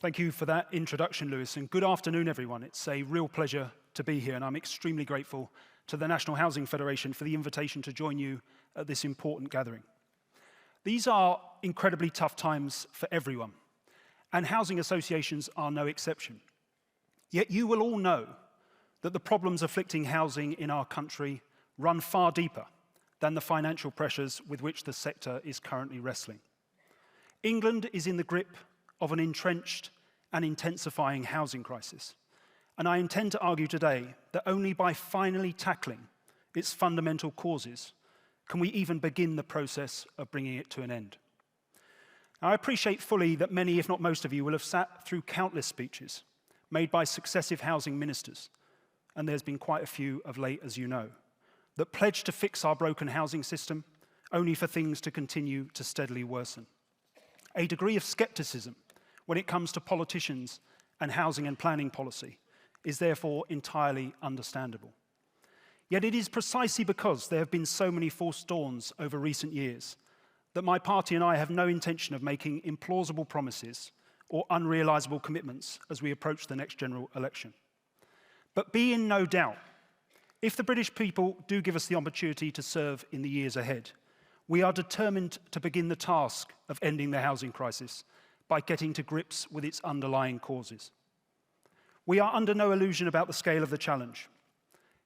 Thank you for that introduction, Lewis, and good afternoon, everyone. It's a real pleasure to be here, and I'm extremely grateful to the National Housing Federation for the invitation to join you at this important gathering. These are incredibly tough times for everyone, and housing associations are no exception. Yet you will all know that the problems afflicting housing in our country run far deeper than the financial pressures with which the sector is currently wrestling. England is in the grip of an entrenched and intensifying housing crisis. And I intend to argue today that only by finally tackling its fundamental causes can we even begin the process of bringing it to an end. Now, I appreciate fully that many, if not most of you, will have sat through countless speeches made by successive housing ministers, and there's been quite a few of late, as you know, that pledge to fix our broken housing system, only for things to continue to steadily worsen. A degree of skepticism when it comes to politicians and housing and planning policy is therefore entirely understandable. Yet it is precisely because there have been so many false dawns over recent years that my party and I have no intention of making implausible promises or unrealizable commitments as we approach the next general election. But be in no doubt, if the British people do give us the opportunity to serve in the years ahead, we are determined to begin the task of ending the housing crisis by getting to grips with its underlying causes. We are under no illusion about the scale of the challenge.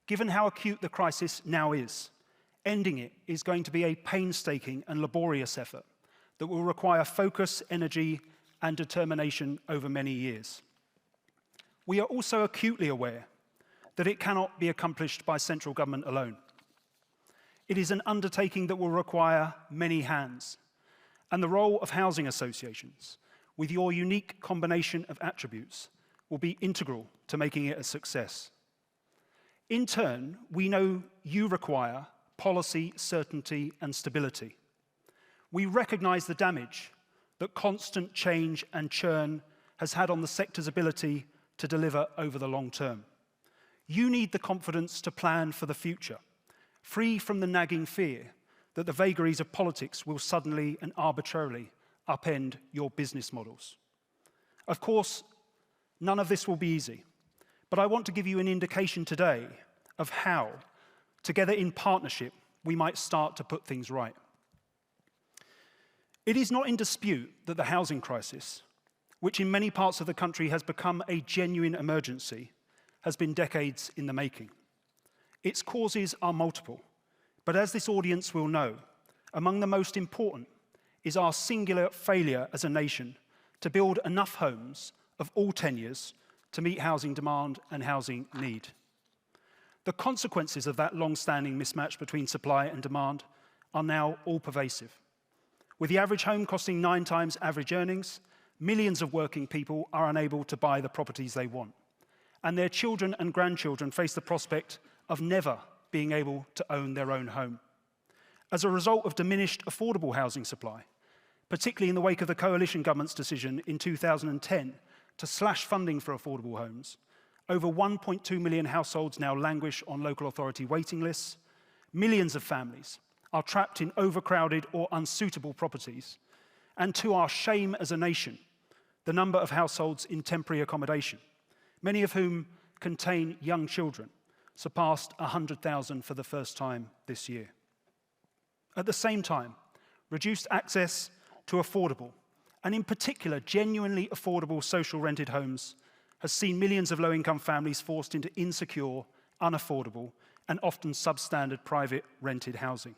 Given how acute the crisis now is, ending it is going to be a painstaking and laborious effort that will require focus, energy, and determination over many years. We are also acutely aware that it cannot be accomplished by central government alone. It is an undertaking that will require many hands, and the role of housing associations, with your unique combination of attributes, will be integral to making it a success. In turn, we know you require policy, certainty, and stability. We recognize the damage that constant change and churn has had on the sector's ability to deliver over the long term. You need the confidence to plan for the future, free from the nagging fear that the vagaries of politics will suddenly and arbitrarily upend your business models. Of course, none of this will be easy, but I want to give you an indication today of how, together in partnership, we might start to put things right. It is not in dispute that the housing crisis, which in many parts of the country has become a genuine emergency, has been decades in the making. Its causes are multiple, but as this audience will know, among the most important is our singular failure as a nation to build enough homes of all tenures to meet housing demand and housing need. The consequences of that long-standing mismatch between supply and demand are now all-pervasive. With the average home costing 9 times average earnings, millions of working people are unable to buy the properties they want, and their children and grandchildren face the prospect of never being able to own their own home. As a result of diminished affordable housing supply, particularly in the wake of the coalition government's decision in 2010 to slash funding for affordable homes, over 1.2 million households now languish on local authority waiting lists. Millions of families are trapped in overcrowded or unsuitable properties. And to our shame as a nation, the number of households in temporary accommodation, many of whom contain young children, surpassed 100,000 for the first time this year. At the same time, reduced access to affordable, and in particular genuinely affordable social rented homes, has seen millions of low-income families forced into insecure, unaffordable, and often substandard private rented housing.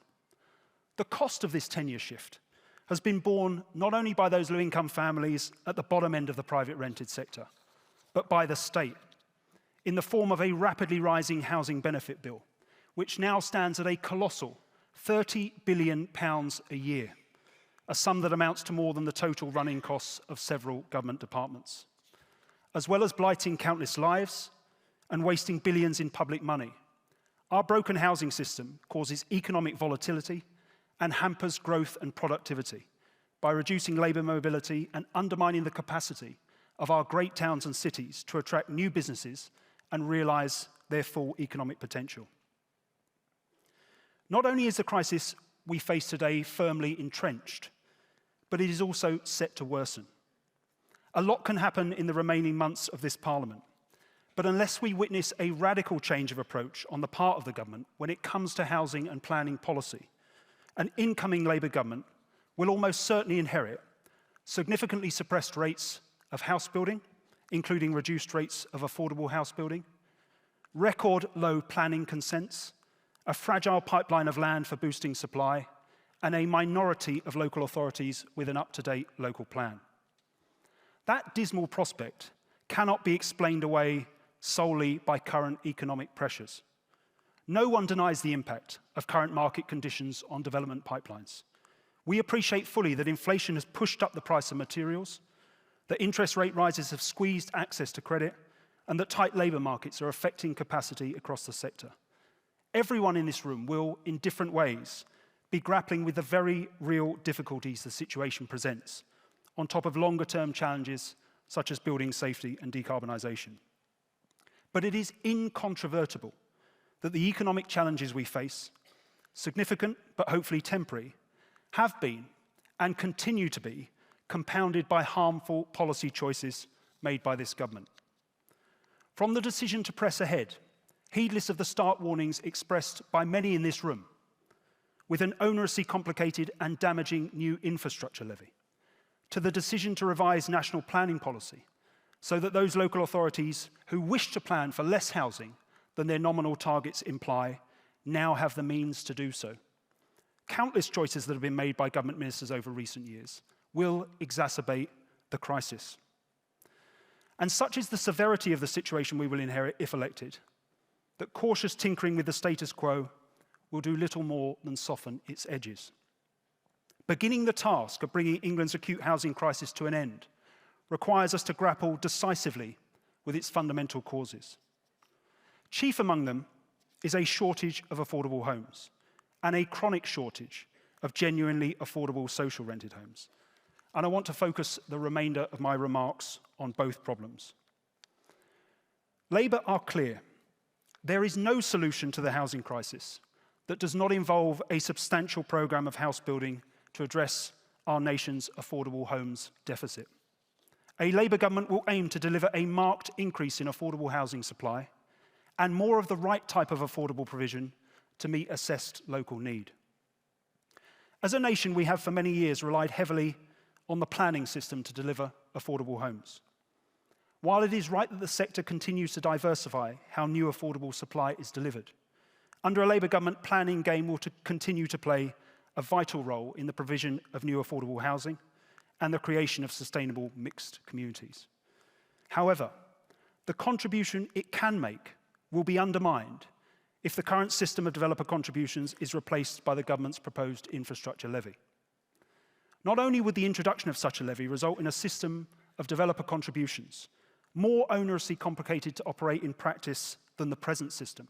The cost of this tenure shift has been borne not only by those low-income families at the bottom end of the private rented sector, but by the state, in the form of a rapidly rising housing benefit bill, which now stands at a colossal £30 billion a year, a sum that amounts to more than the total running costs of several government departments. As well as blighting countless lives and wasting billions in public money, our broken housing system causes economic volatility and hampers growth and productivity by reducing labour mobility and undermining the capacity of our great towns and cities to attract new businesses and realise their full economic potential. Not only is the crisis we face today firmly entrenched, but it is also set to worsen. A lot can happen in the remaining months of this Parliament, but unless we witness a radical change of approach on the part of the government when it comes to housing and planning policy, an incoming Labour government will almost certainly inherit significantly suppressed rates of house building, including reduced rates of affordable house building, record low planning consents, a fragile pipeline of land for boosting supply, and a minority of local authorities with an up-to-date local plan. That dismal prospect cannot be explained away solely by current economic pressures. No one denies the impact of current market conditions on development pipelines. We appreciate fully that inflation has pushed up the price of materials, that interest rate rises have squeezed access to credit, and that tight labour markets are affecting capacity across the sector. Everyone in this room will, in different ways, be grappling with the very real difficulties the situation presents, on top of longer-term challenges such as building safety and decarbonisation. But it is incontrovertible that the economic challenges we face, significant but hopefully temporary, have been and continue to be compounded by harmful policy choices made by this government. From the decision to press ahead, heedless of the start warnings expressed by many in this room, with an onerously complicated and damaging new infrastructure levy, to the decision to revise national planning policy so that those local authorities who wish to plan for less housing than their nominal targets imply now have the means to do so. Countless choices that have been made by government ministers over recent years will exacerbate the crisis. And such is the severity of the situation we will inherit if elected, that cautious tinkering with the status quo will do little more than soften its edges. Beginning the task of bringing England's acute housing crisis to an end requires us to grapple decisively with its fundamental causes. Chief among them is a shortage of affordable homes and a chronic shortage of genuinely affordable social rented homes. And I want to focus the remainder of my remarks on both problems. Labour are clear. There is no solution to the housing crisis that does not involve a substantial programme of house building to address our nation's affordable homes deficit. A Labour government will aim to deliver a marked increase in affordable housing supply and more of the right type of affordable provision to meet assessed local need. As a nation, we have for many years relied heavily on the planning system to deliver affordable homes. While it is right that the sector continues to diversify how new affordable supply is delivered, under a Labour government, planning game will continue to play a vital role in the provision of new affordable housing and the creation of sustainable mixed communities. However, the contribution it can make will be undermined if the current system of developer contributions is replaced by the government's proposed infrastructure levy. Not only would the introduction of such a levy result in a system of developer contributions more onerously complicated to operate in practice than the present system,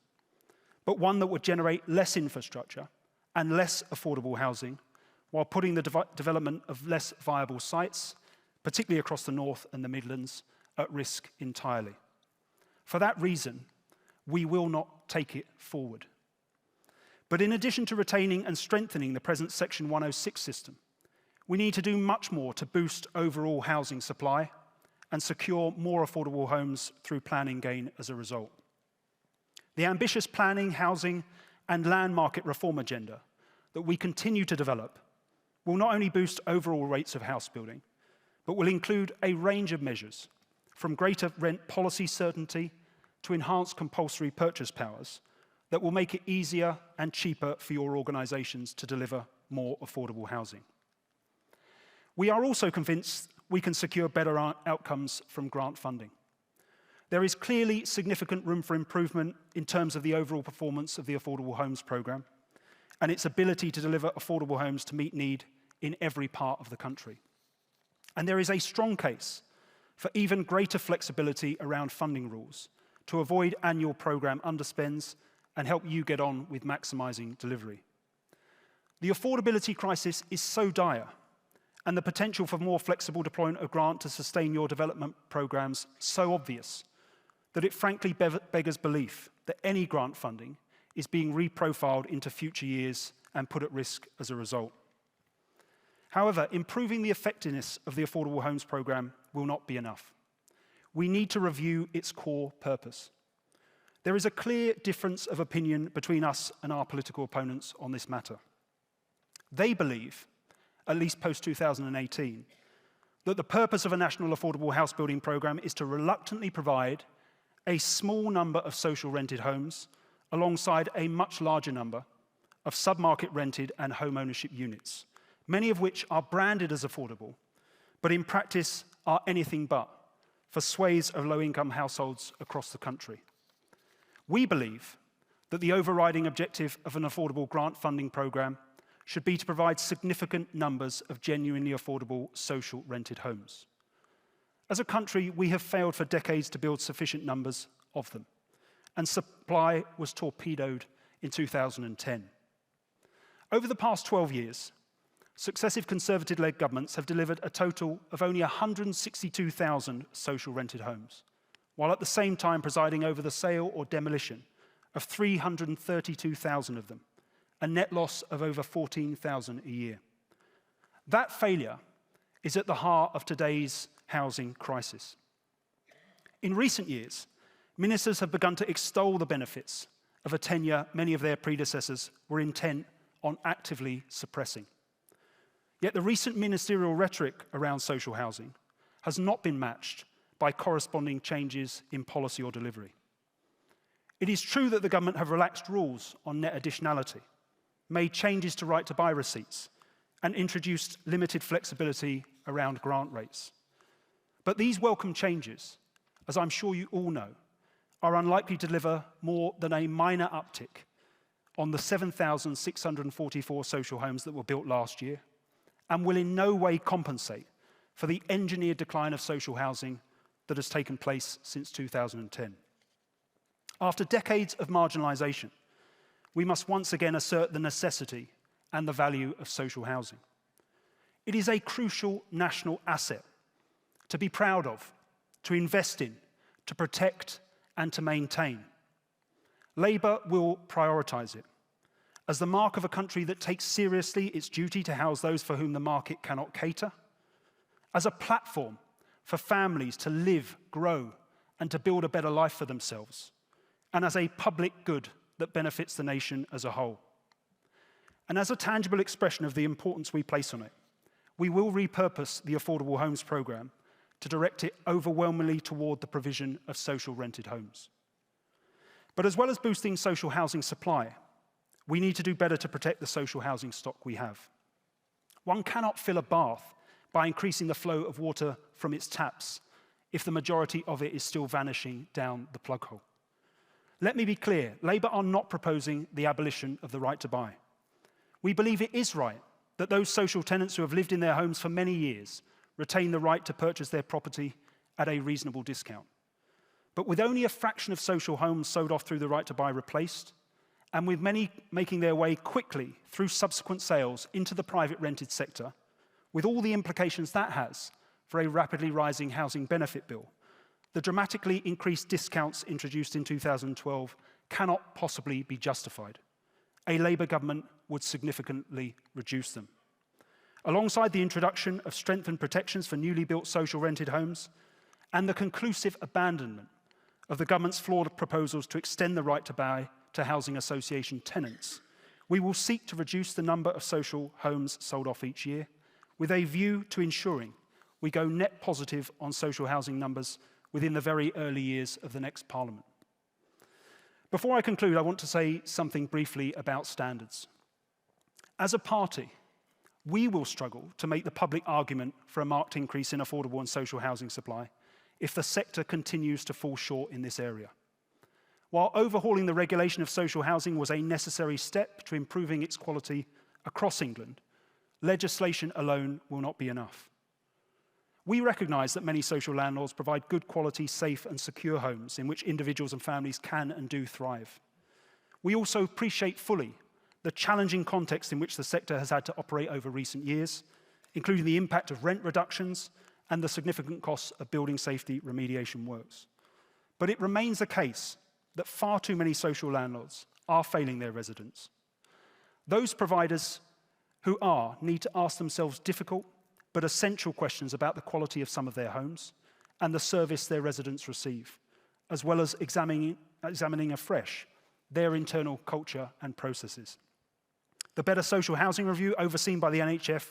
but one that would generate less infrastructure and less affordable housing while putting the development of less viable sites, particularly across the North and the Midlands, at risk entirely. For that reason, we will not take it forward. But in addition to retaining and strengthening the present Section 106 system, we need to do much more to boost overall housing supply and secure more affordable homes through planning gain as a result. The ambitious planning, housing, and land market reform agenda that we continue to develop will not only boost overall rates of house building, but will include a range of measures, from greater rent policy certainty to enhanced compulsory purchase powers, that will make it easier and cheaper for your organisations to deliver more affordable housing. We are also convinced we can secure better outcomes from grant funding. There is clearly significant room for improvement in terms of the overall performance of the Affordable Homes Programme and its ability to deliver affordable homes to meet need in every part of the country. And there is a strong case for even greater flexibility around funding rules to avoid annual programme underspends and help you get on with maximising delivery. The affordability crisis is so dire, and the potential for more flexible deployment of grant to sustain your development programmes so obvious, that it frankly beggars belief that any grant funding is being reprofiled into future years and put at risk as a result. However, improving the effectiveness of the Affordable Homes Programme will not be enough. We need to review its core purpose. There is a clear difference of opinion between us and our political opponents on this matter. They believe, at least post-2018, that the purpose of a national affordable house building programme is to reluctantly provide a small number of social rented homes alongside a much larger number of sub-market rented and home ownership units, many of which are branded as affordable, but in practice are anything but for swathes of low-income households across the country. We believe that the overriding objective of an affordable grant funding programme should be to provide significant numbers of genuinely affordable social rented homes. As a country, we have failed for decades to build sufficient numbers of them, and supply was torpedoed in 2010. Over the past 12 years, successive Conservative-led governments have delivered a total of only 162,000 social rented homes, while at the same time presiding over the sale or demolition of 332,000 of them, a net loss of over 14,000 a year. That failure is at the heart of today's housing crisis. In recent years, ministers have begun to extol the benefits of a tenure many of their predecessors were intent on actively suppressing. Yet the recent ministerial rhetoric around social housing has not been matched by corresponding changes in policy or delivery. It is true that the government have relaxed rules on net additionality, made changes to right-to-buy receipts, and introduced limited flexibility around grant rates. But these welcome changes, as I'm sure you all know, are unlikely to deliver more than a minor uptick on the 7,644 social homes that were built last year, and will in no way compensate for the engineered decline of social housing that has taken place since 2010. After decades of marginalisation, we must once again assert the necessity and the value of social housing. It is a crucial national asset to be proud of, to invest in, to protect and to maintain. Labour will prioritise it as the mark of a country that takes seriously its duty to house those for whom the market cannot cater, as a platform for families to live, grow, and to build a better life for themselves, and as a public good that benefits the nation as a whole. And as a tangible expression of the importance we place on it, we will repurpose the Affordable Homes Programme to direct it overwhelmingly toward the provision of social rented homes. But as well as boosting social housing supply, we need to do better to protect the social housing stock we have. One cannot fill a bath by increasing the flow of water from its taps if the majority of it is still vanishing down the plug hole. Let me be clear, Labour are not proposing the abolition of the right to buy. We believe it is right that those social tenants who have lived in their homes for many years retain the right to purchase their property at a reasonable discount. But with only a fraction of social homes sold off through the right to buy replaced, and with many making their way quickly through subsequent sales into the private rented sector, with all the implications that has for a rapidly rising housing benefit bill, the dramatically increased discounts introduced in 2012 cannot possibly be justified. A Labour government would significantly reduce them. Alongside the introduction of strengthened protections for newly built social rented homes and the conclusive abandonment of the government's flawed proposals to extend the right to buy to housing association tenants, we will seek to reduce the number of social homes sold off each year with a view to ensuring we go net positive on social housing numbers within the very early years of the next Parliament. Before I conclude, I want to say something briefly about standards. As a party, we will struggle to make the public argument for a marked increase in affordable and social housing supply if the sector continues to fall short in this area. While overhauling the regulation of social housing was a necessary step to improving its quality across England, legislation alone will not be enough. We recognise that many social landlords provide good quality, safe and secure homes in which individuals and families can and do thrive. We also appreciate fully the challenging context in which the sector has had to operate over recent years, including the impact of rent reductions and the significant costs of building safety remediation works. But it remains the case that far too many social landlords are failing their residents. Those providers who need to ask themselves difficult but essential questions about the quality of some of their homes and the service their residents receive, as well as examining afresh their internal culture and processes. The Better Social Housing Review, overseen by the NHF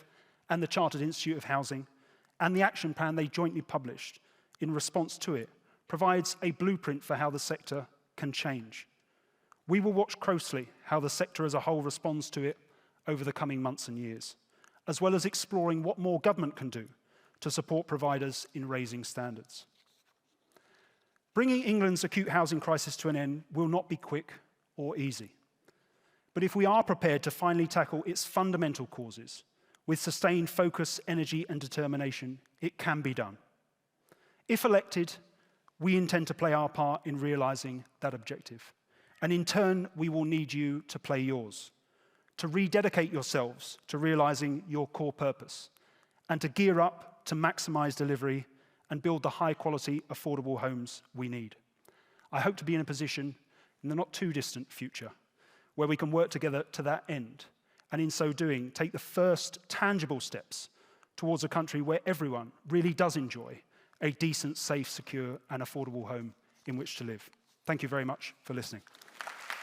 and the Chartered Institute of Housing, and the action plan they jointly published in response to it, provides a blueprint for how the sector can change. We will watch closely how the sector as a whole responds to it over the coming months and years, as well as exploring what more government can do to support providers in raising standards. Bringing England's acute housing crisis to an end will not be quick or easy. But if we are prepared to finally tackle its fundamental causes with sustained focus, energy, and determination, it can be done. If elected, we intend to play our part in realizing that objective. And in turn, we will need you to play yours, to rededicate yourselves to realizing your core purpose, and to gear up to maximize delivery and build the high-quality, affordable homes we need. I hope to be in a position in the not-too-distant future where we can work together to that end, and in so doing, take the first tangible steps towards a country where everyone really does enjoy a decent, safe, secure, and affordable home in which to live. Thank you very much for listening.